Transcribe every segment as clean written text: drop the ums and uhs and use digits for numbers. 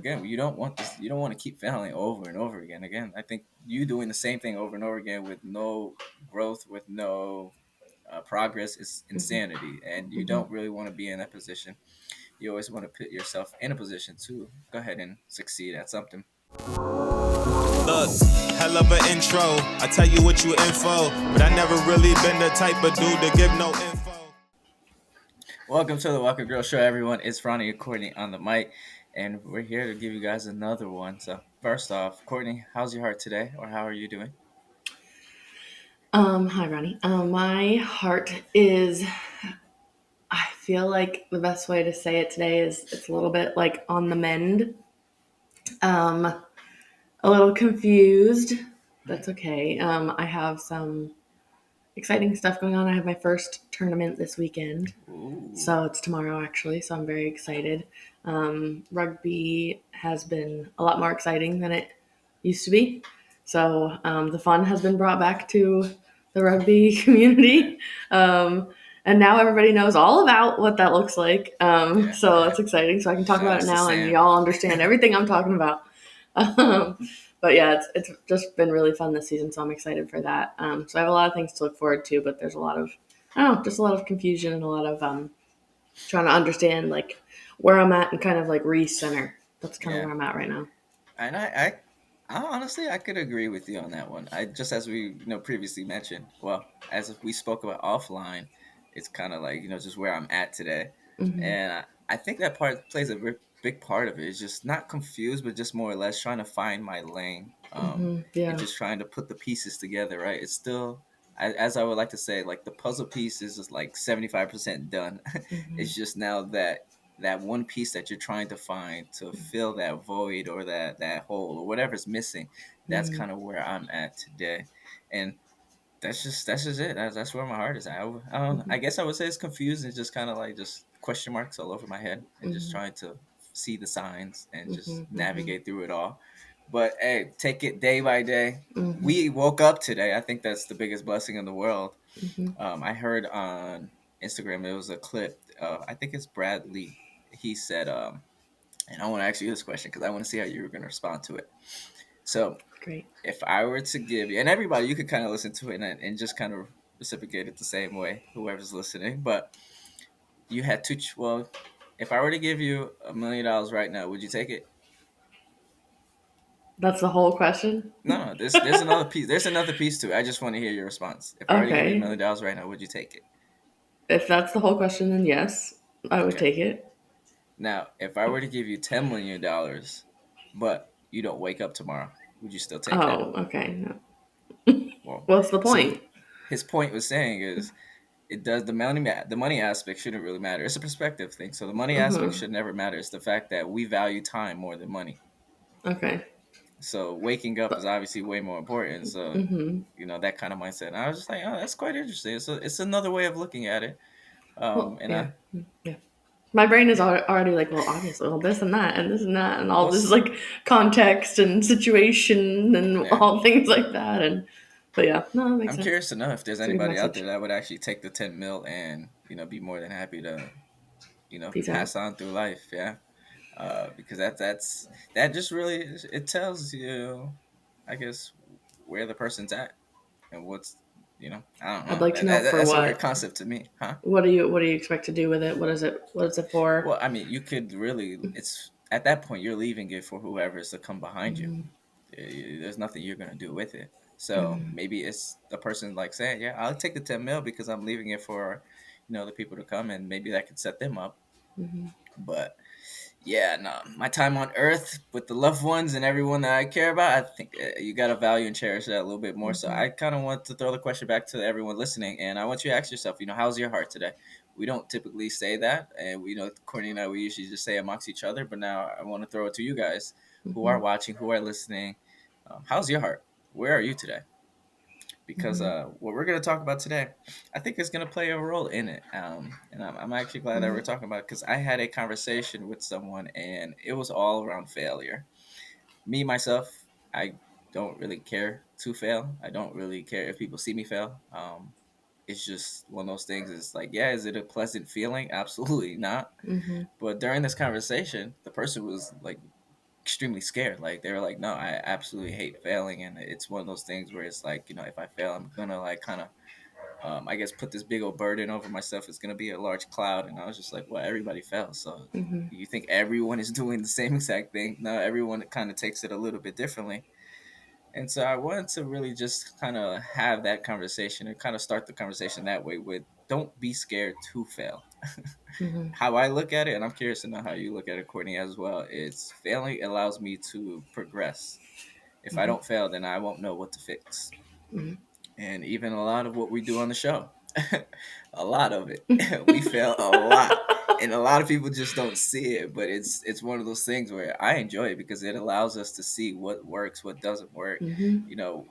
again, you don't want this. You don't want to keep failing over and over again. Again, I think you doing the same thing over and over again with no growth, with no progress is Mhm. insanity, and you Mhm. don't really want to be in that position. You always want to put yourself in a position to go ahead and succeed at something. Look, hell of an intro. I tell you what you in for, but I never really been the type of dude to give no info. Welcome to the Walker Girl Show, everyone. It's Roney and Courtney on the mic, and we're here to give you guys another one. So, first off, Courtney, how's your heart today, or how are you doing? Hi, Ronnie. My heart is, I feel like the best way to say it today is it's a little bit like on the mend. Um, a little confused. That's okay. I have some exciting stuff going on. I have my first tournament this weekend. Ooh, So it's tomorrow, actually. So I'm very excited. Rugby has been a lot more exciting than it used to be. So the fun has been brought back to the rugby community. And now everybody knows all about what that looks like. yeah. So it's exciting. So I can talk Shout about it outs to now and Sam. y'all understand everything I'm talking about. Um, but yeah, it's just been really fun this season. So I'm excited for that. So I have a lot of things to look forward to, but there's a lot of, I don't know, just a lot of confusion and a lot of trying to understand like where I'm at and kind of like recenter. That's kind of Yeah, where I'm at right now. and I honestly, I could agree with you on that one. I just as we previously mentioned, well, as if we spoke about offline, it's kind of like just where I'm at today, Hmm. and I think that part plays a big part of it. It's just not confused, but just more or less trying to find my lane, and Yeah. just trying to put the pieces together. Right? It's still, as I would like to say, like the puzzle piece is just like 75% done. Hmm. It's just now that one piece that you're trying to find to fill that void or that hole or whatever's missing. That's Hmm. kind of where I'm at today, and that's just it. That's where my heart is at. I don't know. Hmm. I guess I would say it's confused. It's just kind of like just question marks all over my head and just Hmm. trying to see the signs and just Hmm. Hmm. navigate through it all. But hey, take it day by day. Hmm. We woke up today. I think that's the biggest blessing in the world. Hmm. I heard on Instagram it was a clip. I think it's Bradley. He said, and I want to ask you this question because I want to see how you're going to respond to it. So, Great. if I were to give you, and everybody, you could kind of listen to it and just kind of reciprocate it the same way, whoever's listening. But you had to, well, if I were to give you $1 million right now, would you take it? That's the whole question. No, no. There's another piece. There's another piece to it. I just want to hear your response. If I were to give you a Okay. million dollars right now, would you take it? If that's the whole question, then yes, I would Okay. take it. Now, if I were to give you $10 million, but you don't wake up tomorrow, would you still take that? Oh, okay. No. Well, What's the so point? his point was saying is it does the money aspect shouldn't really matter. It's a perspective thing. So the money aspect Hmm. should never matter. It's the fact that we value time more than money. Okay. So waking up is obviously way more important. So Hmm. that kind of mindset. And I was just like, oh, that's quite interesting. It's another way of looking at it. Well, And yeah. I Yeah. My brain is yeah. already like, well, obviously, well, this and that, and this and that, and all Well, this like context and situation and yeah. all things like that. And but yeah, no, that makes I'm sense. curious to know if there's It's a good anybody out there message. that would actually take the 10 mil and be more than happy to Peace out. pass on through life. Yeah. Because that just really it tells you, I guess, where the person's at and what's I don't I'd know like to know for that's a weird what. concept to me, huh? What do you expect to do with it? What is it? What is it for? Well, I mean, you could really it's at that point you're leaving it for whoever's to come behind you. Hmm. There's nothing you're gonna do with it. So Hmm. maybe it's the person like saying, "Yeah, I'll take the 10 mil because I'm leaving it for the people to come, and maybe that could set them up." Hmm. But yeah, no, my time on Earth with the loved ones and everyone that I care about, I think you got to value and cherish that a little bit more. So Hmm. I kind of want to throw the question back to everyone listening, and I want you to ask yourself, how's your heart today? We don't typically say that, and Courtney and I, we usually just say amongst each other. But now I want to throw it to you guys, who are Hmm. watching, who are listening. How's your heart? Where are you today? Because Hmm. what we're going to talk about today, I think is going to play a role in it. And I'm actually glad that we're Hmm. talking about it because I had a conversation with someone and it was all around failure. Me, myself, I don't really care to fail. I don't really care if people see me fail. It's just one of those things. It's like, yeah, is it a pleasant feeling? Absolutely not. Hmm. But during this conversation, the person was like extremely scared. Like they were like, no, I absolutely hate failing, and it's one of those things where it's like, if I fail, I'm gonna like kind of, I guess, put this big old burden over myself. It's gonna be a large cloud. And I was just like, well, everybody fails, so Mm-hmm. you think everyone is doing the same exact thing? No, everyone kind of takes it a little bit differently. And so I wanted to really just kind of have that conversation and kind of start the conversation that way with, don't be scared to fail. Mm-hmm. How I look at it, and I'm curious to know how you look at it, Courtney, as well, is failing allows me to progress. If I Mm-hmm. don't fail, then I won't know what to fix. Mm-hmm. And even a lot of what we do on the show, a lot of it, we fail a lot. And a lot of people just don't see it, but it's one of those things where I enjoy it because it allows us to see what works, what doesn't work. Mm-hmm.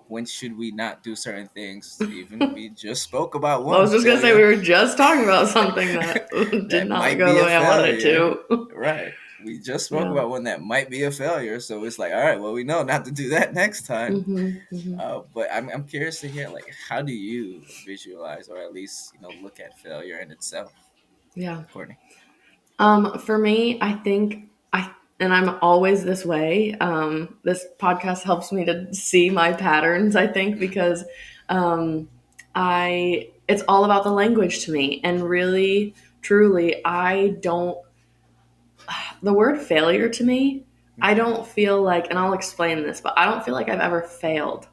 When should we not do certain things? Even we just spoke about I was one just gonna say we failure were just talking about something that did that not might go be the a way I wanted it failure. to. Right. We just spoke Yeah. about one that might be a failure. So it's like, all right, well, we know not to do that next time. Mm-hmm. Mm-hmm. But I'm curious to hear, like, how do you visualize or at least, look at failure in itself, Yeah. Courtney? For me, I think and I'm always this way. This podcast helps me to see my patterns, I think, because um, it's all about the language to me. And really, truly, the word failure to me, I Okay. don't feel like, and I'll explain this, but I don't feel like I've ever failed.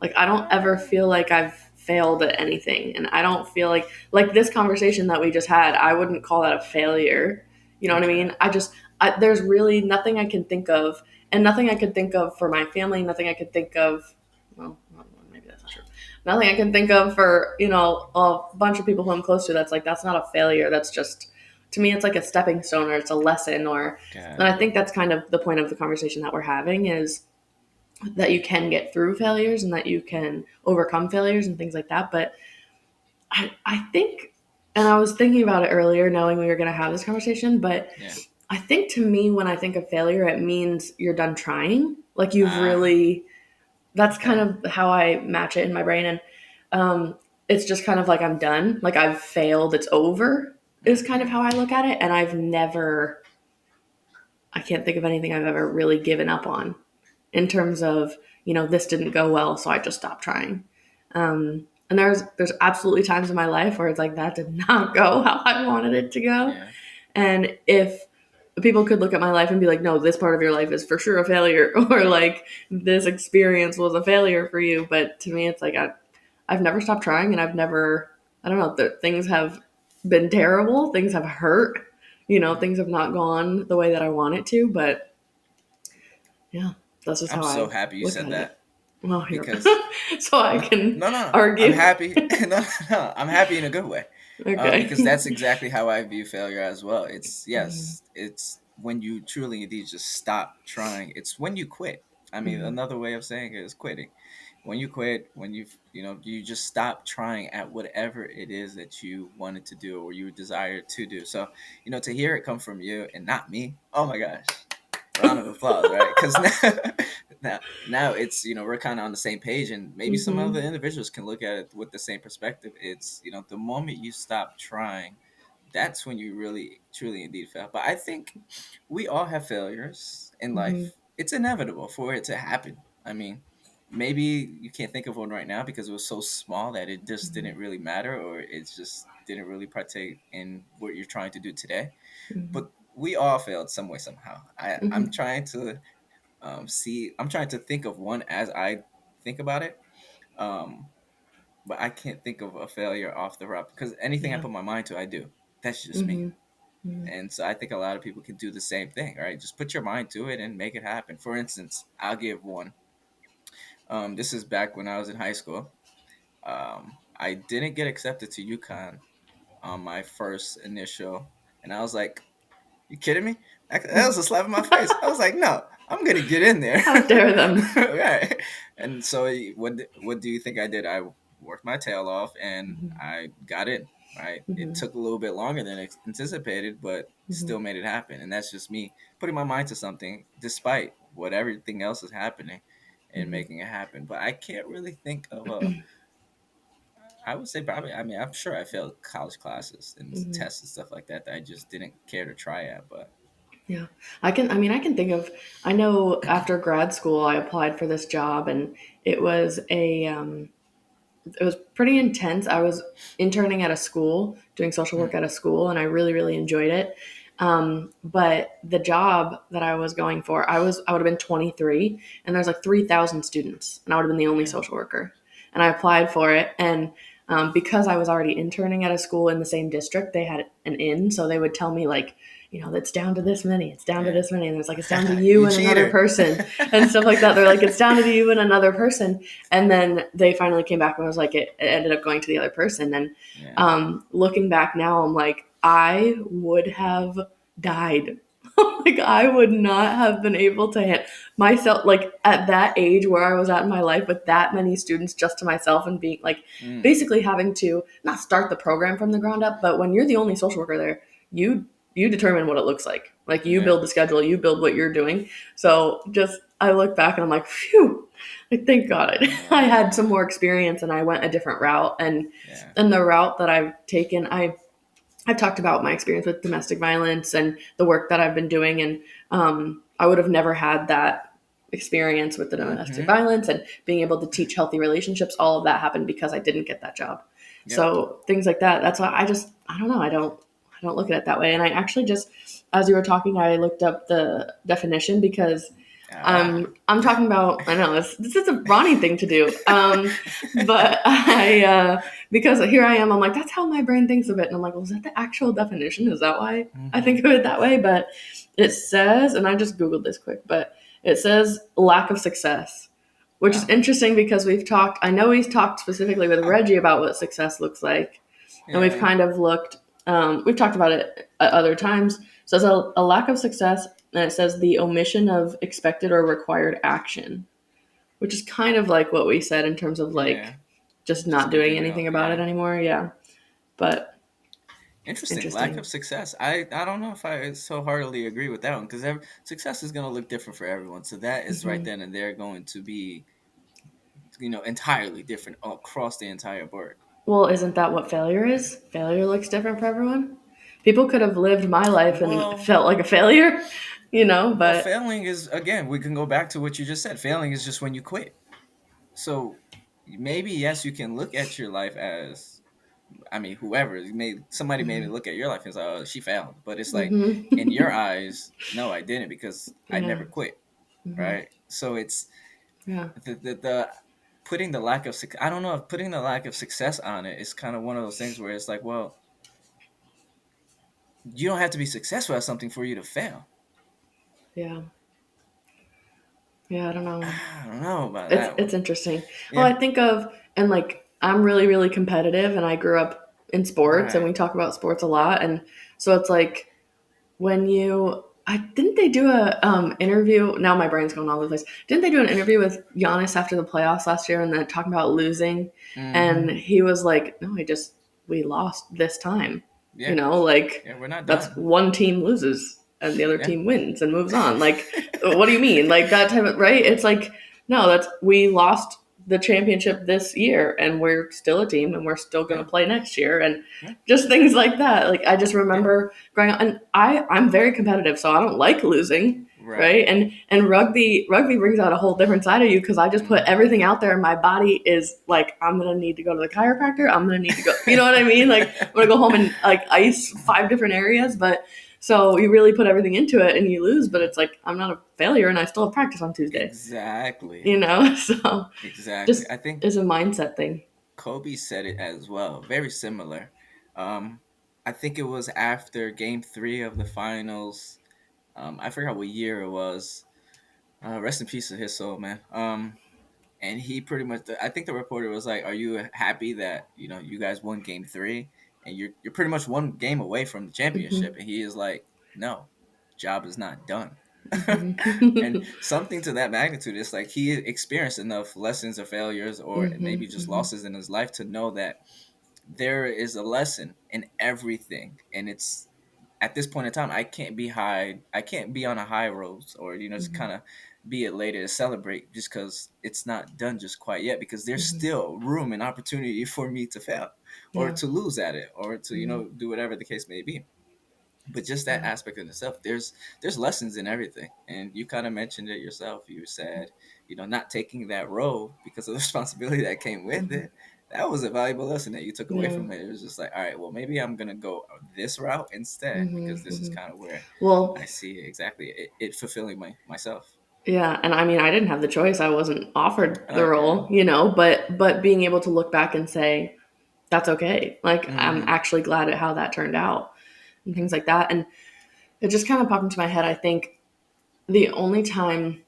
Like I don't ever feel like I've failed at anything, and I don't feel like this conversation that we just had. I wouldn't call that a failure. You know what I Okay. mean? There's really nothing I can think of, and nothing I could think of for my family. Nothing I could think of. Well, maybe that's not true. Nothing I can think of for a bunch of people who I'm close to. That's not a failure. That's just to me, it's like a stepping stone or it's a lesson. And Got I it. think that's kind of the point of the conversation that we're having is that you can get through failures and that you can overcome failures and things like that. But I think, and I was thinking about it earlier, knowing we were going to have this conversation, but Yeah. I think to me, when I think of failure, it means you're done trying. Like you've Ah. really, that's kind Okay. of how I match it in my brain. And it's just kind of like I'm done. Like I've failed, it's over, is kind of Okay. how I look at it. And I can't think of anything I've ever really given up on in terms of this didn't go well, so I just stopped trying. And there's absolutely times in my life where it's like that did not go how I wanted it to go. Yeah. And if people could look at my life and be like, no, this part of your life is for sure a failure, or like this experience was a failure for you. But to me, it's like I've never stopped trying, and I don't know, things have been terrible, things have hurt, Yeah. things have not gone the way that I want it to, but yeah, that's just I'm how so I happy you look said at it. that Well, here, because so I no, can no, no. I'm argue. happy. No, no, I'm happy in a good way. Okay. Because that's exactly how I view failure as well. It's Mhm, yes, it's when you truly indeed just stop trying. It's when you quit. I mean, mhm, another way of saying it is quitting. When you quit, when you just stop trying at whatever it is that you wanted to do or you desired to do. So, to hear it come from you and not me, oh my gosh, round of applause, right? Because now it's we're kind of on the same page, and maybe some other mhm, individuals can look at it with the same perspective. It's the moment you stop trying, that's when you really truly indeed fail. But I think we all have failures in mhm, life. It's inevitable for it to happen. I mean, maybe you can't think of one right now because it was so small that it just mhm, didn't really matter, or it just didn't really partake in what you're trying to do today. mhm, But we all failed some way somehow. I'm mhm. trying to I'm trying to think of one as I think about it. Um, but I can't think of a failure off the rip because anything I Yeah. put my mind to, I do. That's just me. Mhm, mhm, And so I think a lot of people can do the same thing, right? Just put your mind to it and make it happen. For instance, I'll give one. This is back when I was in high school. I didn't get accepted to UConn on my first initial, and I was like, you kidding me? That mhm. was a slap in my face. I was like, no, I'm gonna get in there, How dare them? right? And so, what do you think I did? I worked my tail off and Mhm, I got in. Right? It mhm, took a little bit longer than anticipated, but mhm, still made it happen. And that's just me putting my mind to something, despite what everything else is happening, and mhm, making it happen. But I can't really think of a. I would say probably. I mean, I'm sure I failed college classes and mhm. tests and stuff like that that I just didn't care to try at. But Yeah. I can think of, I know after grad school, I applied for this job and it was it was pretty intense. I was interning at a school, doing social work Mm, at a school, and I really, really enjoyed it. But the job that I was going for, I would have been 23, and there's like 3,000 students, and I would have been the only yeah, social worker. And I applied for it, and because I was already interning at a school in the same district, they had an in, so they would tell me like, it's down to this many, it's down to yeah. this many, and it's like it's down to you You and another cheater. person and stuff like that. They're like, it's down to you and another person, and then they finally came back and was like, it ended up going to the other person. And Yeah. looking back now, I'm like, I would have died. Like, I would not have been able to hit myself, like, at that age where I was at in my life with that many students just to myself and being like, Mm, basically having to not start the program from the ground up, but when you're the only social worker there, you determine what it looks like. Like, you yeah. build the schedule, you build what you're doing. So just, I look back and I'm like, phew, like, thank God I had some Yeah. more experience and I went a different route. Yeah. And the route that I've taken, I've talked about my experience with domestic violence and the work that I've been doing, and I would have never had that experience with the domestic Mm-hmm. violence and being able to teach healthy relationships. All of that happened because I didn't get that job. Yep. So things like that. That's why I don't know. I don't look at it that way. And I actually just, as you were talking, I looked up the definition because Ah. I'm talking about. I know this is a Ronnie thing to do, but because here I am. I'm like, that's how my brain thinks of it, and I'm like, well, is that the actual definition? Is that why I Mm-hmm. think of it that way? But it says, and I just googled this quick, but it says lack of success, which is Oh. interesting because we've talked. I know we've talked specifically with Reggie about what success looks like, and we've Yeah. kind of looked. We've talked about it at other times. So it's a lack of success, and it says the omission of expected or required action, which is kind of like what we said in terms of Yeah. like just Just not doing giving up. anything about Yeah. it anymore. Yeah, but Interesting. Lack interesting. of success. I don't know if I so heartily agree with that one because success is going to look different for everyone. So that is right Hmm. then and there going to be, entirely different across the entire board. Well, isn't that what failure is? Failure looks different for everyone. People could have lived my life and Well, felt like a failure, well, but failing is, again, we can go back to what you just said. Failing is just when you quit. So maybe yes, you can look at your life as, I mean, whoever somebody made me hmm look at your life and say, "Oh, she failed," but it's like in hmm your eyes, no, I didn't because I yeah, never quit, hmm right? So it's yeah, the putting the lack of I don't know if putting the lack of success on it is kind of one of those things where it's like, well, you don't have to be successful at something for you to fail. yeah, yeah. I don't know. I don't know about It's that it's one. interesting. Well, I Yeah, think of, and like, I'm really really competitive, and I grew up in sports, and right. we talk about sports a lot, and so it's like when you, I didn't they do a interview. Now my brain's going all over the place. Didn't they do an interview with Giannis after the playoffs last year, and then talking about losing, and Mm-hmm. he was like, no, I just, we lost this time. Yeah, Like, yeah, we're not that's done. one team loses and the other Yeah. team wins and moves on. Like, what do you mean? Like, that type of, right? It's like, no, that's, we lost the championship this year and we're still a team and we're still going Yeah. to play next year, and Yeah. just things like that. Like, I just Yeah. remember growing up, and I'm very competitive, so I don't like losing, right? Right. And rugby brings out a whole different side of you because I just put Mm-hmm. everything out there and my body is like, I'm gonna need to go to the chiropractor, I'm gonna need to go, you know what I mean? Like, I'm gonna go home and like ice 5 different areas. But so you really put everything into it and you lose, but it's like, I'm not a failure and I still have practice on Tuesday, Exactly. so Exactly. just I think is a mindset thing. Kobe said it as well. Very similar. Um, I think it was after Game 3 of the finals. I forgot what year it was. Rest in peace to his soul, man. And he pretty much, I think the reporter was like, "Are you happy that you guys won Game 3 and you're pretty much one game away from the championship?" Hmm. And he is like, "No, job is not done." And Hmm. something to that magnitude, it's like he experienced enough lessons or failures or Hmm. maybe just Hmm. losses in his life to know that there is a lesson in everything, and it's at this point in time I can't be on a high road or just kind of be elated to celebrate just because it's not done just quite yet, because there's Hmm. still room and opportunity for me to fail or Yeah. to lose at it or to Hmm. do whatever the case may be. But just that aspect in itself, there's lessons in everything, and you kind of mentioned it yourself. You said, not taking that role because of the responsibility that came with Mm-hmm. it. That was a valuable lesson that you took away Yeah. from it. It was just like, all right, well, maybe I'm gonna go this route instead, Mm-hmm. because this is Mm-hmm. kind of where Well, I see exactly it fulfilling myself. yeah, and I mean, I didn't have the choice. I wasn't offered the Okay. role, but being able to look back and say that's okay. Like I'm Mm-hmm. actually glad at how that turned out and things like that. And it just kind of popped into my head. The only time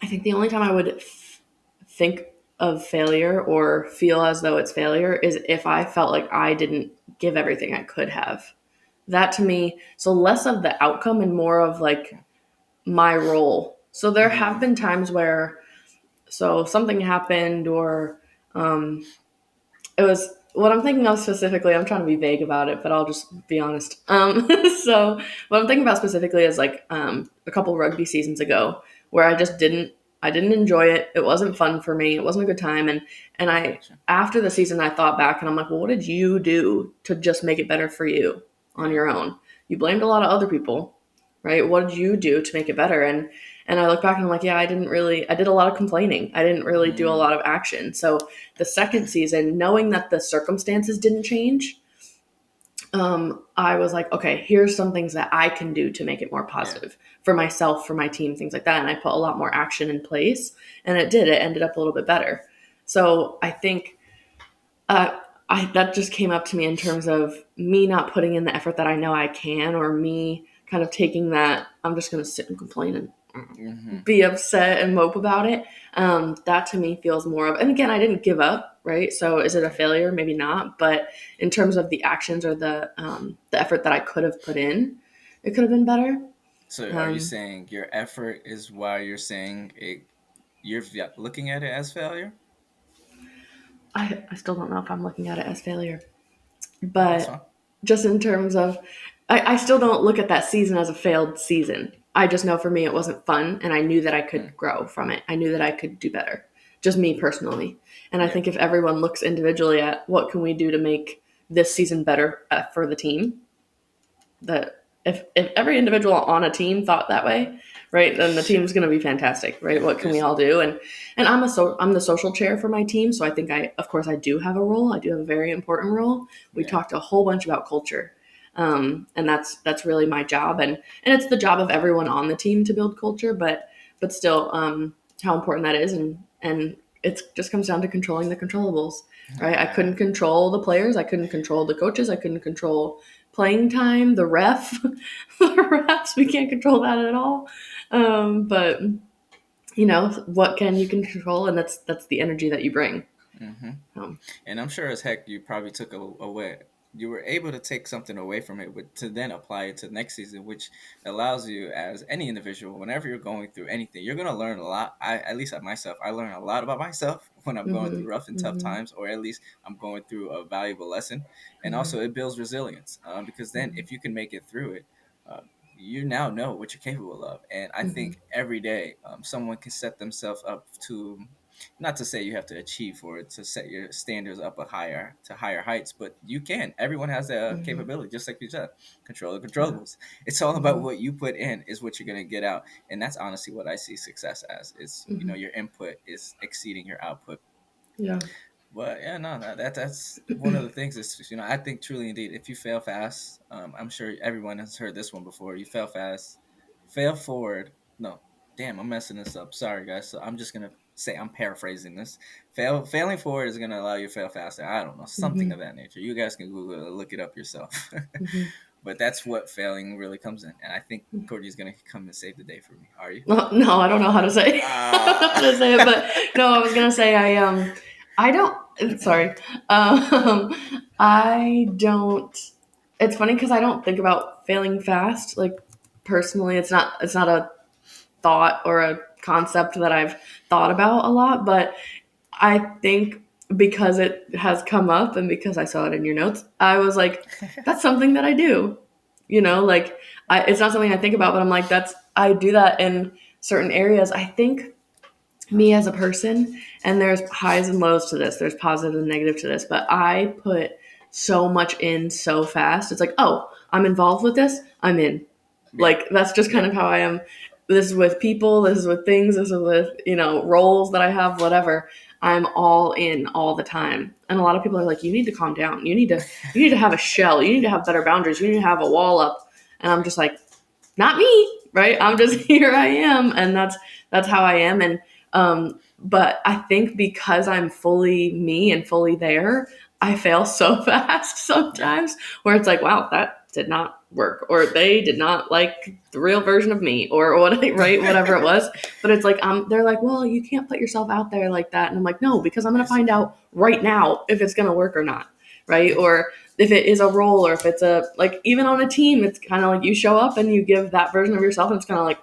the only time I would think of failure or feel as though it's failure is if I felt like I didn't give everything I could have. That to me, so less of the outcome and more of like my role. So there have Mm-hmm. been times where something happened or um, it was what I'm thinking of specifically. I'm trying to be vague about it, but I'll just be honest. So what I'm thinking about specifically is like a couple rugby seasons ago where I didn't enjoy it. It wasn't fun for me. It wasn't a good time. And I I gotcha. after the season I thought back and I'm like, well, what did you do to just make it better for you on Yeah. your own? You blamed a lot of other people, right? What did you do to make it better? And I look back and I'm like, yeah, I did a lot of complaining. I didn't really do a Mm-hmm. lot of action. So the second season, knowing that the circumstances didn't change, I was like, okay, here's some things that I can do to make it more Yeah. positive for myself, for my team, things like that. And I put a lot more action in place, and it did. It ended up a little bit better. So I think uh, that just came up to me in terms of me not putting in the effort that I know I can, or me kind of taking that I'm just going to sit and complain and Mm-hmm. be upset and mope about it. That to me feels more of, and again, I didn't give up, right? So is it a Right. failure? Maybe not. But in terms of the actions or the effort that I could have put in, it could have been better. So are you Um, saying your effort is why you're saying you're looking at it as failure? I still don't know if I'm looking at it as failure, That's fine. but just in terms of, I still don't look at that season as a failed season. I just know for me it wasn't fun, and I knew that I Mm. could grow from it. I knew that I could do better, just me personally. And I Yeah. think if everyone looks individually at what can we do to make this season better for the team, that if every individual on a team thought that way, right, then the Yeah. team's going to be fantastic, right? Yeah. What can we There's. all do? And I'm the social chair for my team, so I think of course I do have a role. I do have a very important role. We Yeah. talked a whole bunch about culture, and that's really my job, and it's the job of everyone on the team to build culture, but still, how important that is, and it just comes down to controlling the controllables, right? I couldn't Uh, control the players, I couldn't control the coaches, I couldn't control playing time, the ref, the refs, we can't control that at all. But what can you can control, and that's the energy that you bring. hmm Um, And I'm sure as heck you probably took away. You were able to take something away from it, but to then apply it to next season, which allows you, as any individual, whenever you're going through anything, you're gonna learn a lot. At least at myself, I learn a lot about myself when I'm going mhm, through rough and tough mhm, times, or at least I'm going through a valuable lesson. And mhm, also, it builds resilience, because then mhm, if you can make it through it, uh, you now know what you're capable of. And I mhm, think every day, someone can set themselves up to, not to say you have to achieve for it to set your standards up a higher to higher heights, but you can. Everyone has that mhm. capability, just like you said. Control the Yeah. controllables. It's all about Mhm, what you put in is what you're gonna get out, and that's honestly what I see success as. Is mhm. your input is exceeding your output. Yeah. But yeah, no, that's one of the things. Is I think truly indeed, if you fail fast, I'm sure everyone has heard this one before. You fail fast, fail forward. No, damn, I'm messing this up. Sorry, guys. So I'm just gonna say I'm paraphrasing this. Failing forward is gonna allow you to fail faster. I don't know, something Mhm, of that nature. You guys can Google it, look it up yourself. mhm. But that's what failing really comes in, and I think Courtney's gonna come and save the day for me. Are you? No, no, I don't know how to say. I don't know how Ah. to say it, but no, I was gonna say I don't. Sorry, um, I don't. It's funny because I don't think about failing fast. Like personally, it's not a thought or a concept that I've thought about a lot, but I think because it has come up and because I saw it in your notes, I was like, that's something that I do. Like it's not something I think about, but I'm like, I do that in certain areas. I think me as a person, and there's highs and lows to this, there's positive and negative to this, but I put so much in so fast. It's like, oh, I'm involved with this, I'm in. Yeah. Like that's just kind Yeah. of how I am. This is with people, this is with things, this is with, roles that I have, whatever. I'm all in all the time. And a lot of people are like, you need to calm down. You need to have a shell. You need to have better boundaries. You need to have a wall up. And I'm just like, not me, right? I'm just here I am, and that's how I am. And but I think because I'm fully me and fully there, I fail so fast Yeah. sometimes where it's like, wow, that did not work, or they did not like the real version of me, or what, right, whatever it was. But it's like they're like, well, you can't put yourself out there like that, and I'm like, no, because I'm gonna Yes. find out right now if it's gonna work or not, right? Yeah. Or if it is a role, or if it's a, like, even on a team, it's kind of like you show up and you give that version of yourself, and it's kind of like,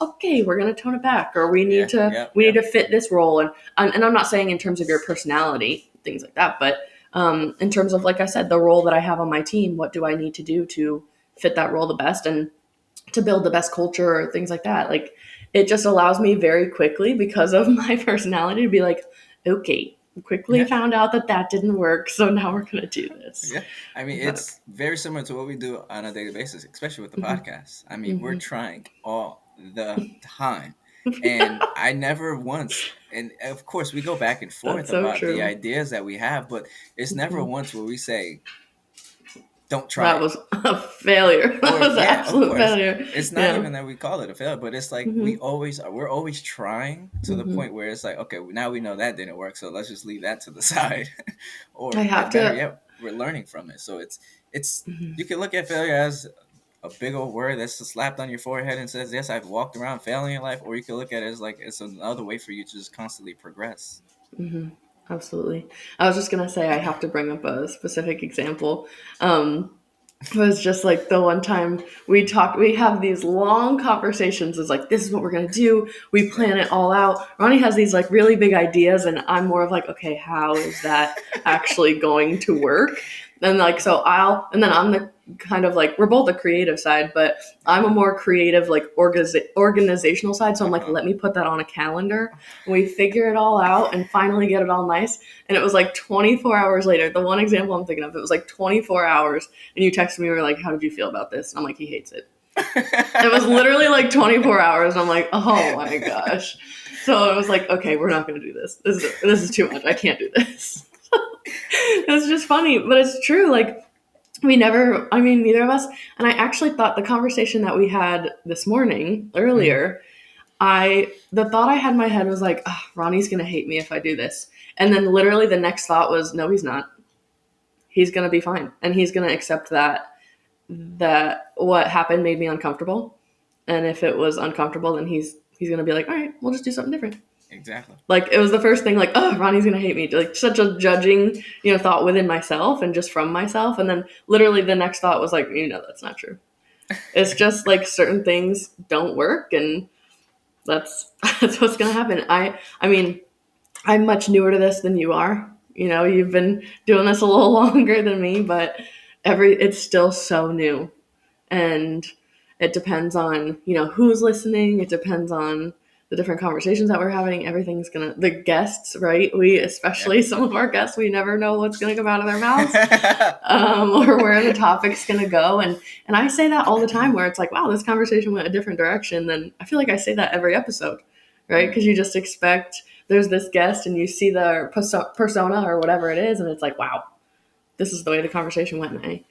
okay, we're gonna tone it back, or we need Yeah. to Yeah. we need Yeah. to fit this role. And I'm not saying in terms of your personality, things like that, but in terms of, like I said, the role that I have on my team, what do I need to do to fit that role the best and to build the best culture, or things like that. Like, it just allows me very quickly, because of my personality, to be like, okay, quickly Yeah. found out that that didn't work, so now we're gonna do this. Yeah. I mean, But it's very similar to what we do on a daily basis, especially with the mhm, podcast. I mean, we're mhm. trying all the time. And I never once, and of course, we go back and forth That's so about the true. ideas that we have, but it's never Mhm. once where we say, don't try That it. was a failure. That Or was an yeah, of absolute course. failure. It's not Yeah. even that we call it a failure, but it's like Hmm. we're always trying to the Hmm. point where it's like, okay, now we know that didn't work, so let's just leave that to the side. I Or have better to. yet, we're learning from it. So it's Mhm. you can look at failure as a big old word that's just slapped on your forehead and says, yes, I've walked around failing in life, or you can look at it as like it's another way for you to just constantly progress. Hmm. Absolutely. I was just gonna say I have to bring up a specific example. Um, was just like the one time we have these long conversations. It's like, this is what we're going to do. We Yeah. plan it all out. Ronnie has these like really big ideas, and I'm more of like, okay, how is that actually going to work? And like, so and then I'm the kind of like, we're both the creative side, but I'm a more creative, like organizational side. So I'm like, Uh-huh. let me put that on a calendar. And we figure it all out and finally get it all nice. And it was like 24 hours later. The one example I'm thinking of, it was like 24 hours. And you texted me, you were like, how did you feel about this? And I'm like, he hates it. It was literally like 24 hours. And I'm like, oh my gosh. So it was like, okay, we're not going to do this. This is too much. I can't do this. It's just funny, but it's true. Like, neither of us. And I actually thought the conversation that we had this morning Mhm. earlier, the thought I had in my head was like, oh, Ronnie's going to hate me if I do this. And then literally the next thought was, no, he's not. He's going to be fine. And he's going to accept that what happened made me uncomfortable. And if it was uncomfortable, then he's gonna be like, all right, we'll just do something different. Exactly. Like, it was the first thing, like, oh, Ronnie's gonna hate me. Like, such a judging, thought within myself and just from myself. And then literally the next thought was like, that's not true. It's just like certain things don't work, and that's that's what's gonna happen. I mean, I'm much newer to this than you are. You've been doing this a little longer than me, but it's still so new. And it depends on who's listening. It depends on the different conversations that we're having. Everything's gonna, the guests, right? We, Yeah. especially some of our guests, we never know what's gonna come out of their mouths, or where the topic's gonna go. And I say that all the time, where it's like, wow, this conversation went a different direction. Then I feel like I say that every episode, right? Mm. Because you just expect, there's this guest and you see their persona or whatever it is, and it's like, wow, this is the way the conversation went, and I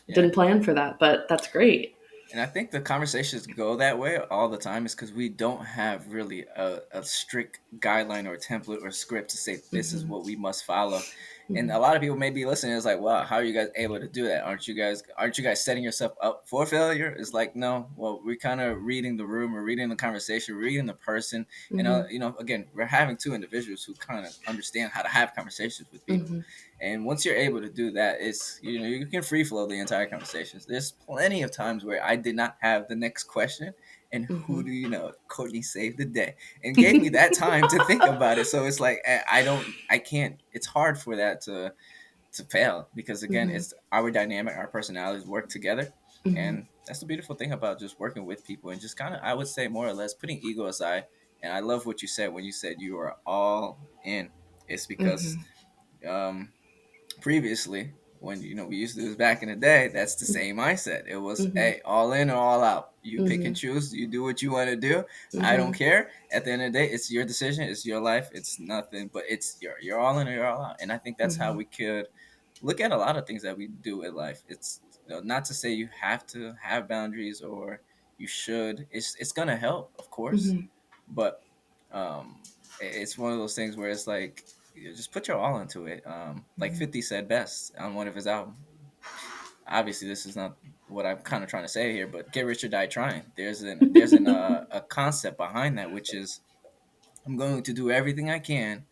Yeah. didn't plan for that, but that's great. And I think the conversations go that way all the time is because we don't have really a strict guideline or template or script to say this is Mm-hmm. what we must follow. And Mm-hmm. a lot of people may be listening. It's like, wow, how are you guys able to do that? Aren't you guys setting yourself up for failure? It's like, no. Well, we're kind of reading the room, we're reading the conversation, we're reading the person, and Mm-hmm. again, we're having two individuals who kind of understand how to have conversations with people. Mm-hmm. And once you're able to do that, it's you can free flow the entire conversations. There's plenty of times where I did not have the next question, and who Mm-hmm. do you know? Courtney saved the day and gave me that time to think about it. So it's like I can't. It's hard for that to fail because again, Mm-hmm. it's our dynamic, our personalities work together, Mm-hmm. and that's the beautiful thing about just working with people and just kind of I would say more or less putting ego aside. And I love what you said when you said you are all in. It's because Mm-hmm. um previously when we used to do this back in the day, that's the same mindset. It was, Mhm. hey, all in or all out. You pick and Mhm. choose. You do what you want to do. I don't Mhm. care. At the end of the day, it's your decision. It's your life. It's nothing, but it's you're all in or you're all out. And I think that's how Mhm. we could look at a lot of things that we do in life. It's not to say you have to have boundaries or you should. It's gonna help, of course, Mhm. but it's one of those things where it's like you just put your all into it. Like Mhm. 50 said best on one of his albums. Obviously, this is not what I'm kind of trying to say here, but get rich or die trying. There's a concept behind that, which is I'm going to do everything I can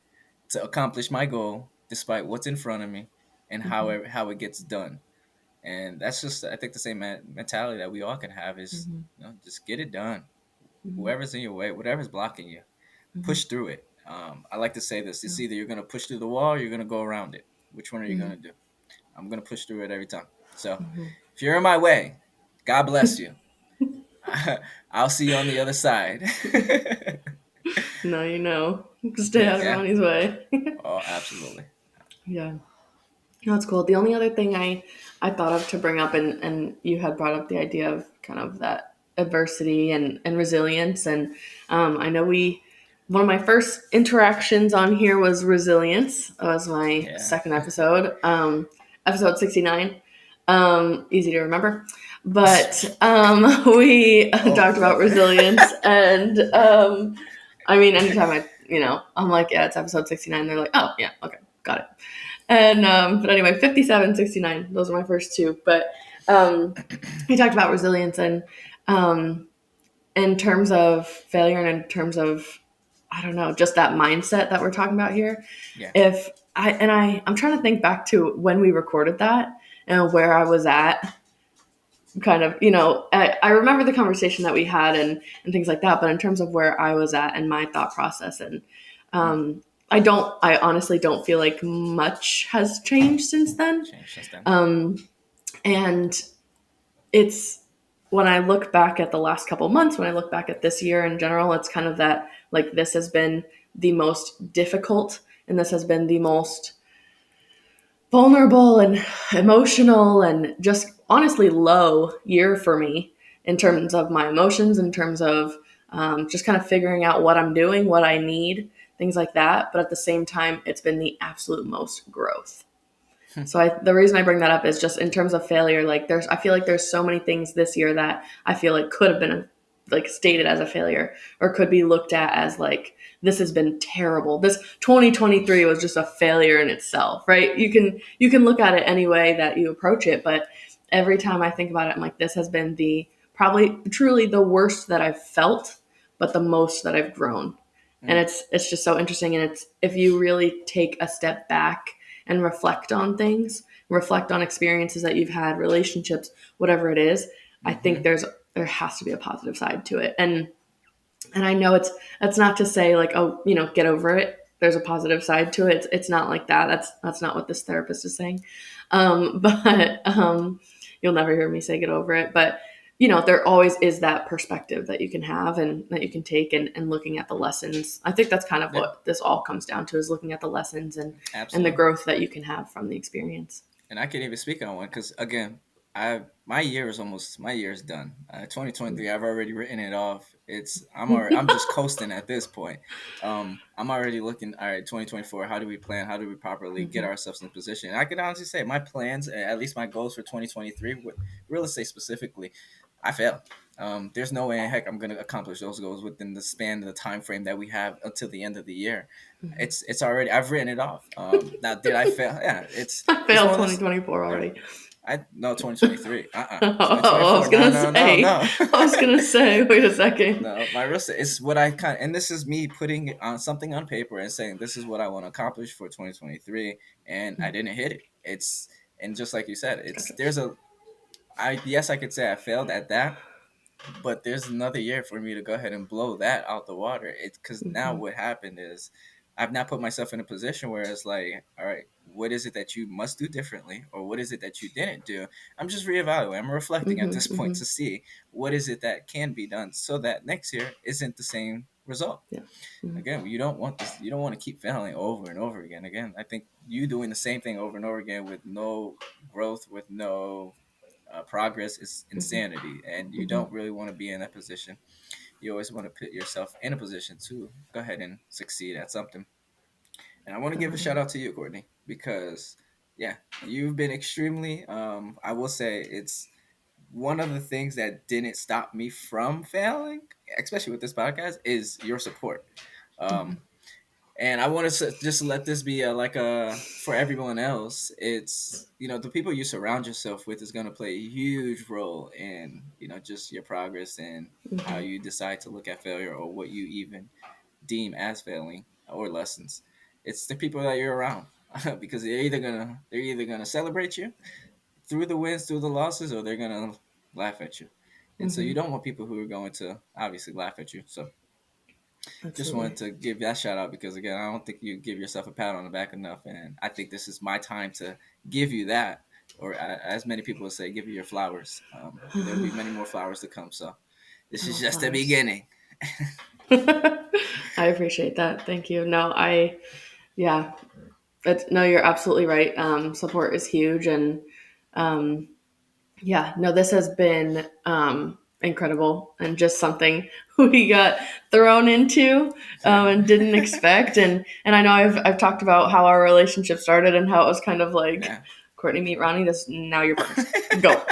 to accomplish my goal, despite what's in front of me and Mhm. how it gets done. And that's just, I think, the same mentality that we all can have is, Mhm. just get it done. Mhm. Whoever's in your way, whatever's blocking you, Mhm. push through it. I like to say this: Yeah. it's either you're gonna push through the wall, or you're gonna go around it. Which one are you Mhm. gonna do? I'm gonna push through it every time. So, Mhm. if you're in my way, God bless you. I'll see you on the other side. Now you know. Stay out of Yeah. Ronnie's way. Oh, absolutely. Yeah. That's cool. The only other thing I thought of to bring up, and you had brought up the idea of kind of that adversity and resilience. And I know one of my first interactions on here was resilience. That was my Yeah. second episode, episode 69. Easy to remember. But we Oh, talked about brother. resilience. And I mean, anytime I'm like, yeah, it's episode 69. They're like, oh, yeah, okay, got it. And but anyway, 57, 69. Those are my first two. But he talked about resilience and um, in terms of failure and in terms of I don't know, just that mindset that we're talking about here. Yeah. If I'm trying to think back to when we recorded that and where I was at. Kind of, I remember the conversation that we had and things like that. But in terms of where I was at and my thought process, and Mm. I honestly don't feel like much has changed since then. Change since then. Um, and it's when I look back at the last couple months, when I look back at this year in general, it's kind of that like this has been the most difficult and this has been the most vulnerable and emotional and just honestly low year for me in Mm. terms of my emotions, in terms of just kind of figuring out what I'm doing, what I need, things like that. But at the same time, it's been the absolute most growth. So the reason I bring that up is just in terms of failure. Like I feel like there's so many things this year that I feel like could have been like stated as a failure or could be looked at as like this has been terrible. This 2023 was just a failure in itself, right? You can look at it any way that you approach it, but every time I think about it, I'm like this has been the probably truly the worst that I've felt, but the most that I've grown. And Mm. it's just so interesting and it's if you really take a step back and reflect on things, reflect on experiences that you've had, relationships, whatever it is, I think Mm-hmm. there has to be a positive side to it. And I know it's not to say like, oh, get over it. There's a positive side to it. It's not like that. That's not what this therapist is saying. But you'll never hear me say get over it. But there always is that perspective that you can have and that you can take and looking at the lessons. I think that's kind of Yeah. what this all comes down to is looking at the lessons and the Absolutely. growth that you can have from the experience. And I can't even speak on one because again, I my year is my year is done. 2023, I've already written it off. I'm just coasting at this point. I'm already looking. All right, 2024. How do we plan? How do we properly get Mhm. ourselves in position? And I can honestly say my plans, at least my goals for 2023, with real estate specifically, I failed. There's no way in heck I'm going to accomplish those goals within the span of the time frame that we have until the end of the year. It's already I've written it off. Now did I fail? Yeah, I it's failed one of those. 2024 already. I no 2023. I was 2024. gonna say. No. I was gonna say. Wait a second. No, my real estate is what I kind and this is me putting on something on paper and saying this is what I want to accomplish for 2023 and I didn't hit it. It's and just like you said, it's Gotcha. there's a I yes I could say I failed at that, but there's another year for me to go ahead and blow that out the water. It's because now Mhm. what happened is I've now put myself in a position where it's like, all right, what is it that you must do differently, or what is it that you didn't do? I'm just reevaluating. I'm reflecting at Mhm. this point Mhm. to see what is it that can be done, so that next year isn't the same result. Yeah. Mhm. Again, you don't want this. You don't want to keep failing over and over again. Again, I think you doing the same thing over and over again with no growth, with no progress is Mhm. insanity, and you Mhm. don't really want to be in that position. You always want to put yourself in a position to go ahead and succeed at something. And I want to give a shout Definitely. out to you, Courtney, because yeah, you've been extremely. I will say it's one of the things that didn't stop me from failing, especially with this podcast, is your support. Mhm. Um, and I want to just let this be like a for everyone else. It's the people you surround yourself with is going to play a huge role in just your progress and how Mhm. you decide to look at failure or what you even deem as failing or lessons. It's the people that you're around because they're either gonna celebrate you through the wins, through the losses, or they're gonna laugh at you. And so you Mhm. don't want people who are going to obviously laugh at you. So just Absolutely. wanted to give that shout out because again, I don't think you give yourself a pat on the back enough, and I think this is my time to give you that, or as many people would say, give you your flowers. And there'll be many more flowers to come. So this is Oh, just the flowers. beginning. I appreciate that. Thank you. No, yeah, no, you're absolutely right. Support is huge. And um, yeah, no, this has been incredible and just something we got thrown into Yeah, and didn't expect. And I know I've talked about how our relationship started and how it was kind of like yeah. Courtney meet Ronnie. This now your partners go.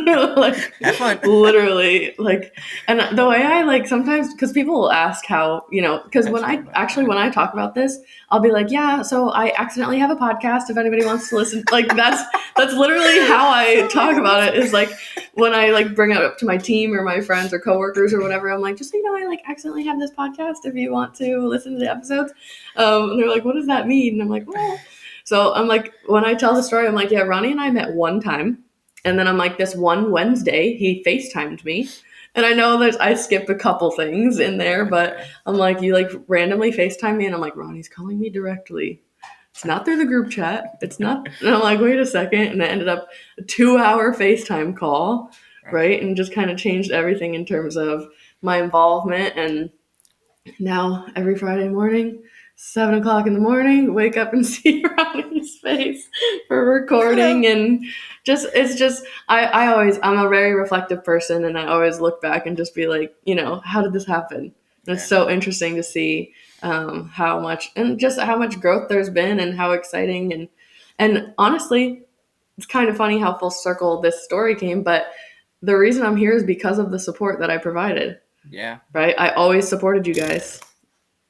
Like Have fun. literally like, and the way I like sometimes, because people will ask how, because Cut you off. when I talk about this, I'll be like, yeah, so I accidentally have a podcast if anybody wants to listen. Like that's literally how I Oh my talk about it, goodness. is like when I like bring it up to my team or my friends or coworkers or whatever, I'm like, just so you know, I like accidentally have this podcast if you want to listen to the episodes. And they're like, what does that mean? And I'm like, well, so I'm like, when I tell the story, I'm like, yeah, Ronnie and I met one time. And then I'm like, this one Wednesday, he FaceTimed me. And I know I skip a couple things in there, but Okay. I'm like, you like randomly FaceTime me, and I'm like, Ronnie's calling me directly. It's not through the group chat. It's not. And I'm like, wait a second. And it ended up a 2 hour FaceTime call, Right. right? And just kind of changed everything in terms of my involvement. And now every Friday morning, 7 o'clock in the morning, wake up and see Ronnie's face for recording. Hello. And it's just, I'm a very reflective person, and I always look back and just be like, how did this happen? And it's Yeah. so interesting to see how much, and just how much growth there's been, and how exciting. And honestly, it's kind of funny how full circle this story came, but the reason I'm here is because of the support that I provided, Yeah. right? I always supported you guys.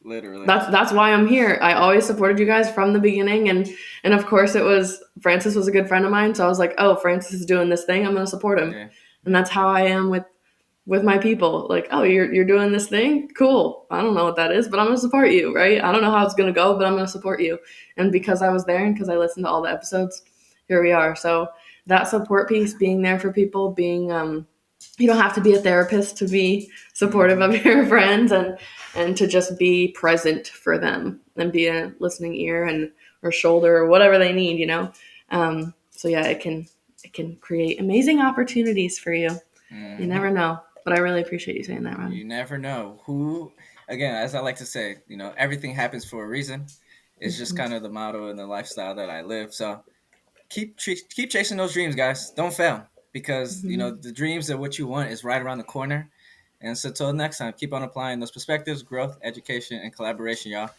Literally. That's why I'm here. I always supported you guys from the beginning, and of course it was Francis was a good friend of mine, so I was like, oh, Francis is doing this thing, I'm gonna support him. Yeah. And Yeah. that's how I am with my people. Like, oh, you're doing this thing, cool. I don't know what that is, but I'm gonna support you, right? I don't know how it's gonna go, but I'm gonna support you. And because I was there and because I listened to all the episodes, here we are. So that support piece, being there for people, being you don't have to be a therapist to be supportive Mm-hmm. of your friends, and to just be present for them and be a listening ear and or shoulder or whatever they need, so yeah, it can create amazing opportunities for you. You Mm-hmm. never know, but I really appreciate you saying that, Ronnie. You never know who. Again, as I like to say, everything happens for a reason. It's just Mm-hmm. kind of the motto and the lifestyle that I live. So keep chasing those dreams, guys. Don't fail because Mm-hmm. the dreams of what you want is right around the corner. And so till next time, keep on applying those perspectives, growth, education, and collaboration, y'all.